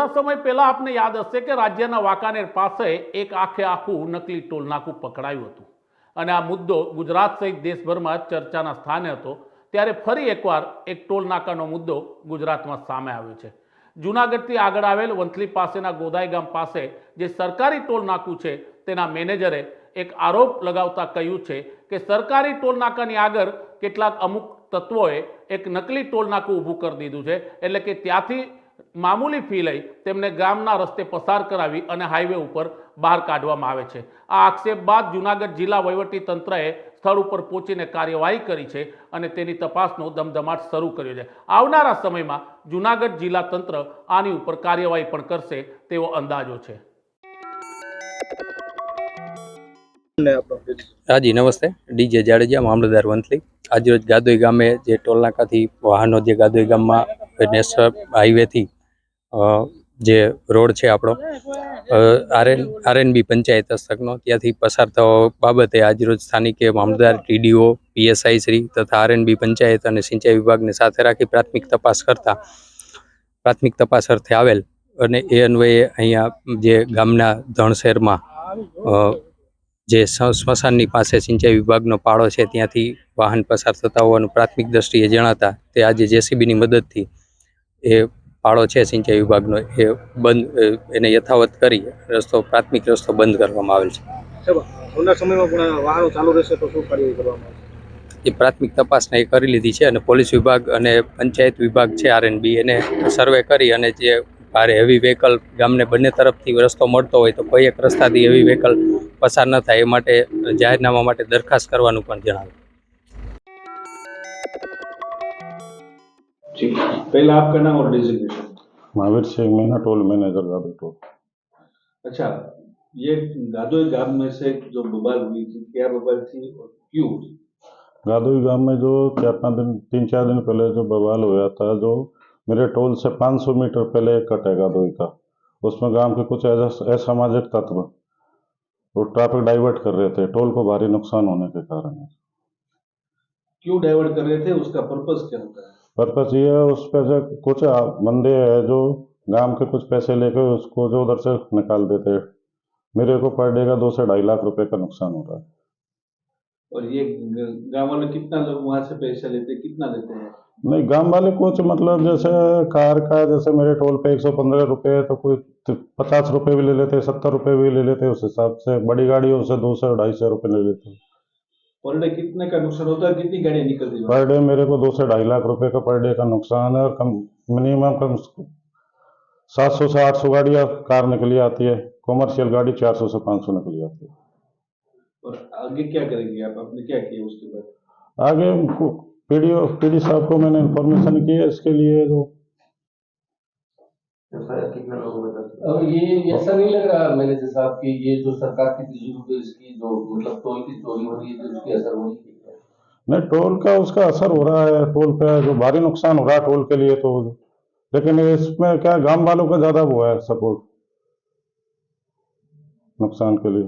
થોડા સમય પહેલા આપને યાદ હશે કે રાજ્યના વાંકાનેર પાસે એક આખું નકલી ટોલ નાકું પકડાયું હતું અને આ મુદ્દો ગુજરાત સહિત દેશભરમાં ચર્ચાના સ્થાને હતો। ત્યારે ફરી એકવાર એક ટોલ નાકાનો મુદ્દો ગુજરાતમાં સામે આવ્યો છે। જૂનાગઢથી આગળ આવેલ વંથલી પાસેના ગોદાઈ ગામ પાસે જે સરકારી ટોલ નાકું છે તેના મેનેજરે એક આરોપ લગાવતા કહ્યું છે કે સરકારી ટોલ નાકાની આગળ કેટલાક અમુક તત્વોએ એક નકલી ટોલ નાકું ઊભું કરી દીધું છે, એટલે કે ત્યાંથી મામૂલી ફી લઈ તેમને ગામના રસ્તે પસાર કરાવી અને હાઈવે ઉપર બહાર કાઢવામાં આવે છે। આ આક્ષેપ બાદ જૂનાગઢ જિલ્લા વહીવટી તંત્રએ સ્થળ ઉપર પહોંચીને કાર્યવાહી કરી છે અને તેની તપાસનો ધમધમાટ શરૂ કર્યો છે। આવનારા સમયમાં જૂનાગઢ જિલ્લા તંત્ર આની ઉપર કાર્યવાહી પણ કરશે તેવો અંદાજો છે। હાજી નમસ્તે, ડીજે જાડેજા, મામલતદાર વંથલી। आज रोज गादोई गामे जे टोल नाका थी वाहनों जे गादोई गाम में नेशनल हाईवे थी जे रोड है आपणो आरएनबी पंचायत हस्तकनो त्याथी पसार थवा बाबते आज रोज स्थानिक मामलतदार, टीडीओ, पीएसआई श्री तथा आरएनबी पंचायत और सिंचाई विभाग ने साथे राखी प्राथमिक तपास करता प्राथमिक तपास अर्थे आवेल अने ए अन्वये अहींया जे गामना धणसेर में जे स्मशाननी पासे सिंचाई विभागनो पाड़ो है त्यांथी वाहन पसार थता होवानुं प्राथमिक दृष्टिए जणाता ते आज जेसीबीनी मददथी ए पाड़ो है सिंचाई विभागनो ए बंद एने यथावत करी रस्तो प्राथमिक रस्तो बंद करवामां आवेल छे। वाहनों चालू रहेशे तो शुं कार्यवाही करवामां आवशे? ए प्राथमिक तपासने ए करी लीधी छे अने पोलीस विभाग अने पंचायत विभाग छे आरएनबी एने सर्वे करी अने जे भारे हेवी व्हीकल गामने बंने तरफथी रस्तो मळतो होय तो कोई एक रस्ताथी हेवी व्हीकल पसार न थाय ए माटे जाहेरनामा माटे दरखास्त करवानुं पण जणाव्युं। पहला आपका नाम और designation? Mahavir Singh Meena, toll manager Gadoi toll. अच्छा, ये गादोई गांव में से जो बवाल हुई थी, क्या बवाल थी और क्यों हुई? गादोई गांव में जो 3-4 दिन पहले जो बवाल हुआ था, जो मेरे टोल से 500 मीटर पहले एक कट है गादोई का, उसमें गांव के कुछ असामाजिक तत्व वो ट्रैफिक डाइवर्ट कर रहे थे टोल को भारी नुकसान होने के कारण। क्यों डाइवर्ट कर रहे थे, उसका पर्पस क्या होता है? पर्पस ये है, उस पर जो कुछ बंदे है जो गांव के कुछ पैसे लेकर उसको जो उधर से निकाल देते। मेरे को पर डे का 2 से 2.5 लाख रुपए का नुकसान हो रहा है। और ये गांव वाले कितना लोग वहां से पैसे लेते, कितना लेते हैं? नहीं, गांव वाले कुछ मतलब जैसे कार का, जैसे मेरे टोल पे 115 रुपये तो कोई 50 रुपये भी ले लेते, 70 रुपये भी ले लेते। उस हिसाब से बड़ी गाड़ियों से 200-250 रुपये ले लेते। पर डे कितने का नुकसान होता है, कितनी गाड़ियां निकलती है? पर डे मेरे को 2 से 2.5 लाख रुपए का पर डे का नुकसान है और कम मिनिमम 700 से 800 गाड़ियाँ कार निकली आती है, कॉमर्शियल गाड़ी 400 से 500 निकली आती है। और आगे क्या करेंगे आप, आपने क्या किया उसके बाद? आगे पीडी साहब को मैंने इन्फॉर्मेशन की है इसके लिए। जो कितना लोगों में अब ये ऐसा नहीं लग रहा मैनेजर साहब की ये जो सरकार की तिजोरी इसकी जो मतलब टोल की चोरी हो रही है तो उसकी असर हो रही है? नहीं, टोल का उसका असर हो रहा है, टोल पे जो भारी नुकसान हो रहा है टोल के लिए तो, लेकिन इसमें क्या गांव वालों का ज्यादा वो है सपोर्ट नुकसान के लिए।